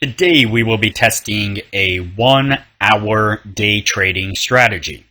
Today we will be testing a 1-hour day trading strategy.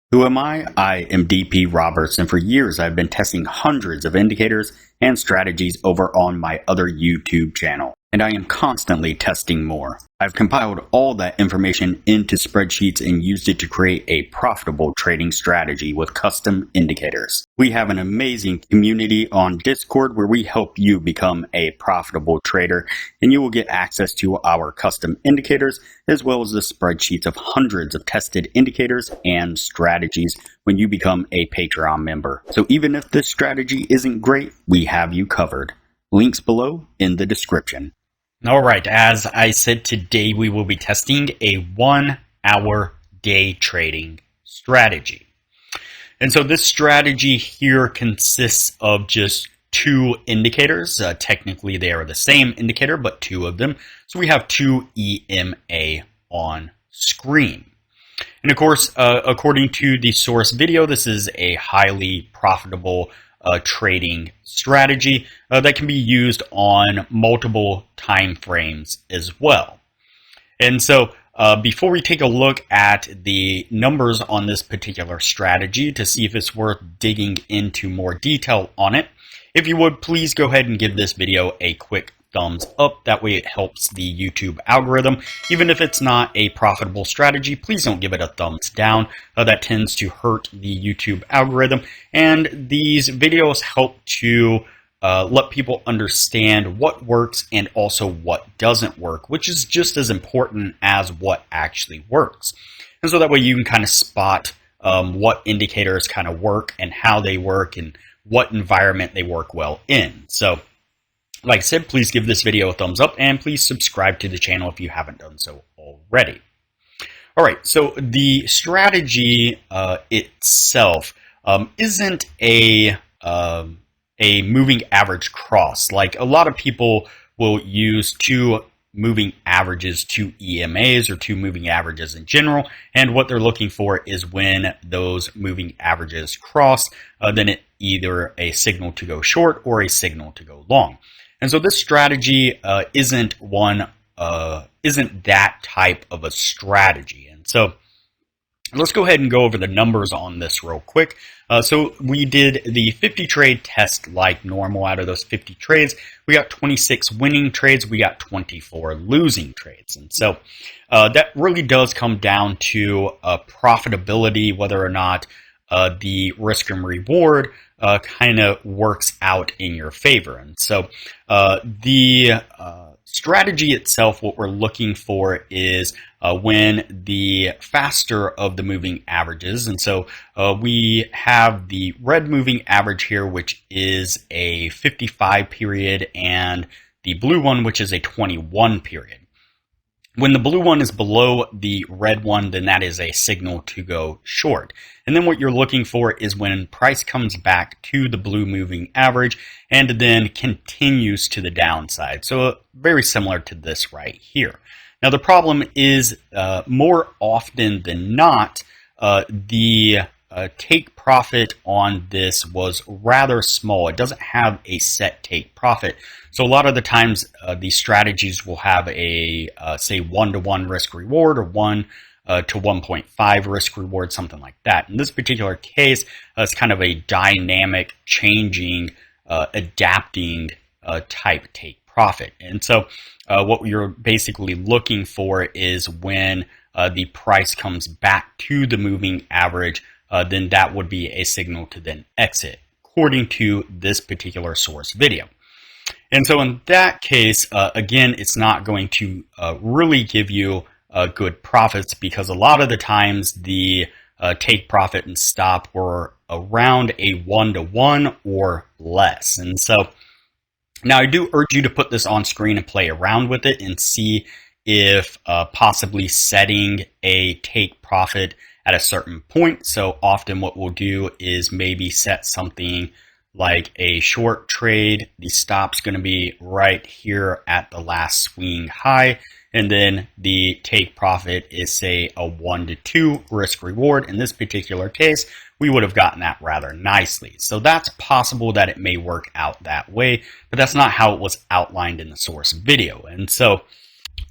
Who am I? I am DP Roberts, and for years I've been testing hundreds of indicators and strategies over on my other YouTube channel, and I am constantly testing more. I've compiled all that information into spreadsheets and used it to create a profitable trading strategy with custom indicators. We have an amazing community on Discord where we help you become a profitable trader, and you will get access to our custom indicators as well as the spreadsheets of hundreds of tested indicators and strategies when you become a Patreon member. So even if this strategy isn't great, we have you covered. Links below in the description. Alright, as I said, today we will be testing a 1-hour day trading strategy. And so this strategy here consists of just two indicators. Technically they are the same indicator, but two of them. So we have two EMA on screen. And of course, according to the source video, this is a highly profitable trading strategy that can be used on multiple time frames as well. And so before we take a look at the numbers on this particular strategy to see if it's worth digging into more detail on it, if you would, please go ahead and give this video a quick thumbs up. That way it helps the YouTube algorithm. Even if it's not a profitable strategy, please don't give it a thumbs down. That tends to hurt the YouTube algorithm. And these videos help to let people understand what works and also what doesn't work, which is just as important as what actually works. And so that way you can kind of spot what indicators kind of work and how they work and what environment they work well in. So like I said, please give this video a thumbs up and please subscribe to the channel if you haven't done so already. All right, so the strategy itself isn't a moving average cross. Like a lot of people will use two moving averages, two EMAs or two moving averages in general, and what they're looking for is when those moving averages cross, then it either a signal to go short or a signal to go long. And so this strategy isn't that type of a strategy. And so let's go ahead and go over the numbers on this real quick. So we did the 50 trade test like normal. Out of those 50 trades, we got 26 winning trades. We got 24 losing trades. And so that really does come down to profitability, whether or not the risk and reward kind of works out in your favor. And so the strategy itself, what we're looking for is when the faster of the moving averages. And so we have the red moving average here, which is a 55 period, and the blue one, which is a 21 period. When the blue one is below the red one, then that is a signal to go short. And then what you're looking for is when price comes back to the blue moving average and then continues to the downside. So very similar to this right here. Now the problem is more often than not, the take profit on this was rather small. It doesn't have a set take profit. So a lot of the times these strategies will have a say 1-to-1 risk reward or 1 to 1.5 risk reward, something like that. In this particular case, it's kind of a dynamic, changing, adapting type take profit. And so what you're basically looking for is when the price comes back to the moving average, then that would be a signal to then exit, according to this particular source video. And so in that case, again, it's not going to really give you good profits because a lot of the times the take profit and stop were around a 1-to-1 or less. And so now I do urge you to put this on screen and play around with it and see if possibly setting a take profit at a certain point. So often what we'll do is maybe set something like a short trade. The stop's going to be right here at the last swing high. And then the take profit is, say, a 1-to-2 risk reward. In this particular case, we would have gotten that rather nicely. So that's possible that it may work out that way, but that's not how it was outlined in the source video. And so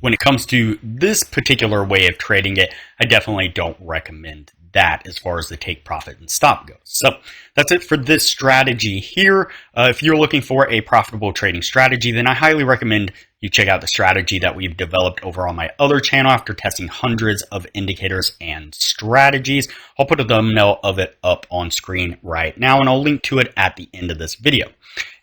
when it comes to this particular way of trading it, I definitely don't recommend that as far as the take profit and stop goes. So that's it for this strategy here. If you're looking for a profitable trading strategy, then I highly recommend you check out the strategy that we've developed over on my other channel after testing hundreds of indicators and strategies. I'll put a thumbnail of it up on screen right now, and I'll link to it at the end of this video.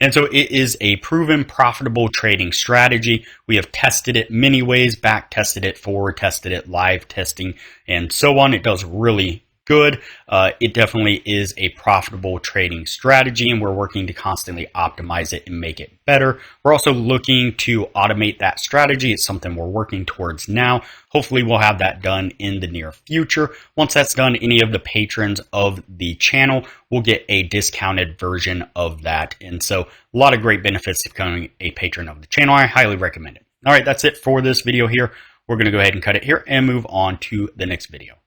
And so it is a proven profitable trading strategy. We have tested it many ways, back tested it, forward tested it, live testing, and so on. It does really good. It definitely is a profitable trading strategy, and we're working to constantly optimize it and make it better. We're also looking to automate that strategy. It's something we're working towards now. Hopefully we'll have that done in the near future. Once that's done, any of the patrons of the channel will get a discounted version of that. And so a lot of great benefits to becoming a patron of the channel. I highly recommend it. All right, that's it for this video here. We're going to go ahead and cut it here and move on to the next video.